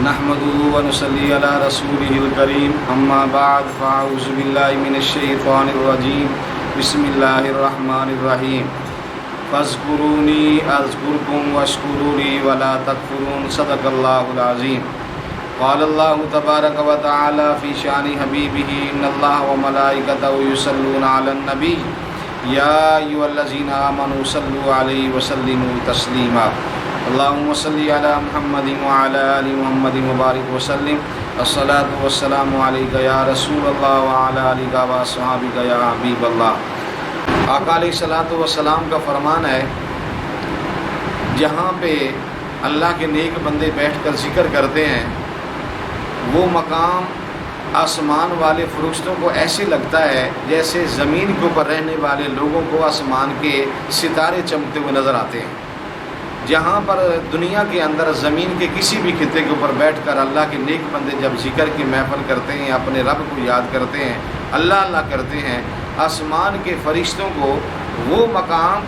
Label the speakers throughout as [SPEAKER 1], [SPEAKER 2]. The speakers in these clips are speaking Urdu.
[SPEAKER 1] نحمده ونصلي على رسوله الكريم اما بعد فاعوذ بالله من الشيطان الرجيم بسم الله الرحمن الرحيم فاذكروني اذكركم واشكروا لي ولا تكفرون صدق الله العظيم قال الله تبارك وتعالى في شان حبيبه ان الله وملائكته يصلون على النبي يا ايها الذين امنوا صلوا عليه وسلموا تسليما اللهم صل على محمد وعلى ال محمد وبارك وسلم الصلاة والسلام عليك يا رسول الله وعلى آلك وصحبه يا حبيب اللہ۔ آقا علیہ الصلاۃ والسلام کا فرمان ہے، جہاں پہ اللہ کے نیک بندے بیٹھ کر ذکر کرتے ہیں وہ مقام آسمان والے فرشتوں کو ایسے لگتا ہے جیسے زمین کے اوپر رہنے والے لوگوں کو آسمان کے ستارے چمکتے ہوئے نظر آتے ہیں۔ جہاں پر دنیا کے اندر زمین کے کسی بھی خطے کے اوپر بیٹھ کر اللہ کے نیک بندے جب ذکر کی محفل کرتے ہیں، اپنے رب کو یاد کرتے ہیں، اللہ اللہ کرتے ہیں، آسمان کے فرشتوں کو وہ مقام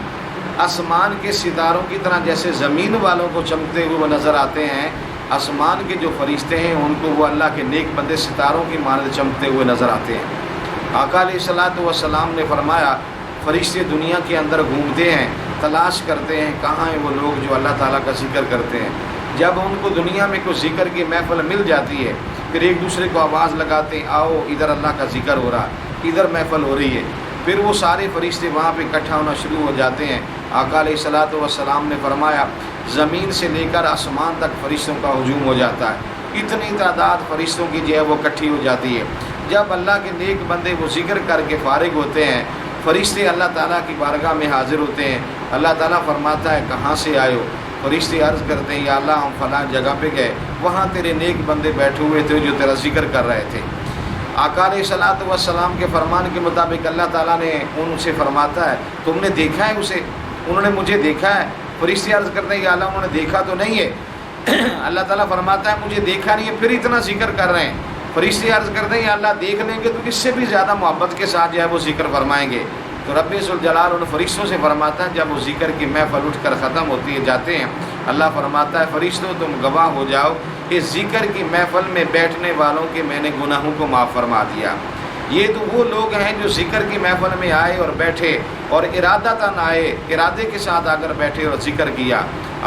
[SPEAKER 1] آسمان کے ستاروں کی طرح جیسے زمین والوں کو چمکتے ہوئے وہ نظر آتے ہیں، آسمان کے جو فرشتے ہیں ان کو وہ اللہ کے نیک بندے ستاروں کی مانند چمکتے ہوئے نظر آتے ہیں۔ آقا علیہ الصلاۃ والسلام نے فرمایا، فرشتے دنیا کے اندر گھومتے ہیں، تلاش کرتے ہیں کہاں ہیں وہ لوگ جو اللہ تعالیٰ کا ذکر کرتے ہیں۔ جب ان کو دنیا میں کوئی ذکر کی محفل مل جاتی ہے پھر ایک دوسرے کو آواز لگاتے ہیں، آؤ ادھر اللہ کا ذکر ہو رہا ہے، ادھر محفل ہو رہی ہے، پھر وہ سارے فرشتے وہاں پہ اکٹھا ہونا شروع ہو جاتے ہیں۔ آقا علیہ الصلاۃ والسلام نے فرمایا، زمین سے لے کر آسمان تک فرشتوں کا ہجوم ہو جاتا ہے، اتنی تعداد فرشتوں کی جو ہے وہ اکٹھی ہو جاتی ہے۔ جب اللہ کے نیک بندے وہ ذکر کر کے فارغ ہوتے ہیں، فرشتے اللہ تعالیٰ کی بارگاہ میں حاضر ہوتے ہیں، اللہ تعالیٰ فرماتا ہے کہاں سے آئے ہو؟ فرشتے عرض کرتے ہیں، یا اللہ ہم فلاں جگہ پہ گئے، وہاں تیرے نیک بندے بیٹھے ہوئے تھے جو تیرا ذکر کر رہے تھے۔ آقا علیہ الصلاۃ والسلام کے فرمان کے مطابق اللہ تعالیٰ نے ان سے فرماتا ہے، تم نے دیکھا ہے اسے؟ انہوں نے مجھے دیکھا ہے۔ فرشتے عرض کرتے ہیں، یا اللہ انہوں نے دیکھا تو نہیں ہے۔ اللہ تعالیٰ فرماتا ہے مجھے دیکھا نہیں ہے، پھر اتنا ذکر کر رہے ہیں۔ فرشتے عرض کرتے ہیں، یا اللہ دیکھ لیں گے تو اس سے بھی زیادہ محبت کے ساتھ جو ہے وہ ذکر فرمائیں گے۔ تو رب ذوالجلال ان فرشتوں سے فرماتا ہے، جب وہ ذکر کی محفل اٹھ کر ختم ہوتی ہے جاتے ہیں، اللہ فرماتا ہے فرشتوں تم گواہ ہو جاؤ کہ ذکر کی محفل میں بیٹھنے والوں کے میں نے گناہوں کو معاف فرما دیا۔ یہ تو وہ لوگ ہیں جو ذکر کی محفل میں آئے اور بیٹھے اور ارادتاً آئے، ارادے کے ساتھ آ کر بیٹھے اور ذکر کیا۔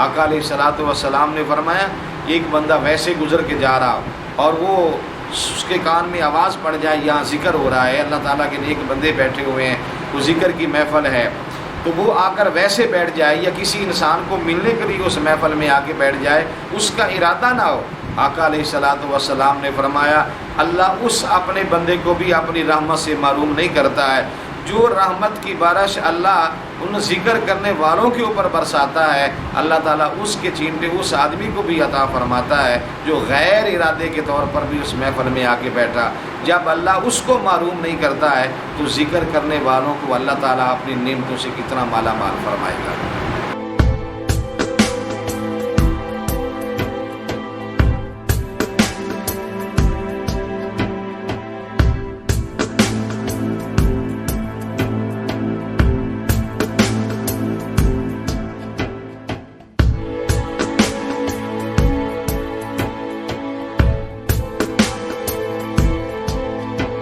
[SPEAKER 1] آقا علیہ الصلاۃ والسلام نے فرمایا، ایک بندہ ویسے گزر کے جا رہا اور وہ اس کے کان میں آواز پڑ جائے یہاں ذکر ہو رہا ہے، اللہ تعالیٰ کے نیک بندے بیٹھے ہوئے ہیں، وہ ذکر کی محفل ہے، تو وہ آ کر ویسے بیٹھ جائے یا کسی انسان کو ملنے کے لیے اس محفل میں آ کے بیٹھ جائے، اس کا ارادہ نہ ہو۔ آقا علیہ الصلاۃ والسلام نے فرمایا، اللہ اس اپنے بندے کو بھی اپنی رحمت سے محروم نہیں کرتا ہے۔ جو رحمت کی بارش اللہ ان ذکر کرنے والوں کے اوپر برساتا ہے، اللہ تعالیٰ اس کے چینٹے اس آدمی کو بھی عطا فرماتا ہے جو غیر ارادے کے طور پر بھی اس محفل میں آ کے بیٹھا۔ جب اللہ اس کو محروم نہیں کرتا ہے تو ذکر کرنے والوں کو اللہ تعالیٰ اپنی نعمتوں سے کتنا مالا مال فرمائے گا۔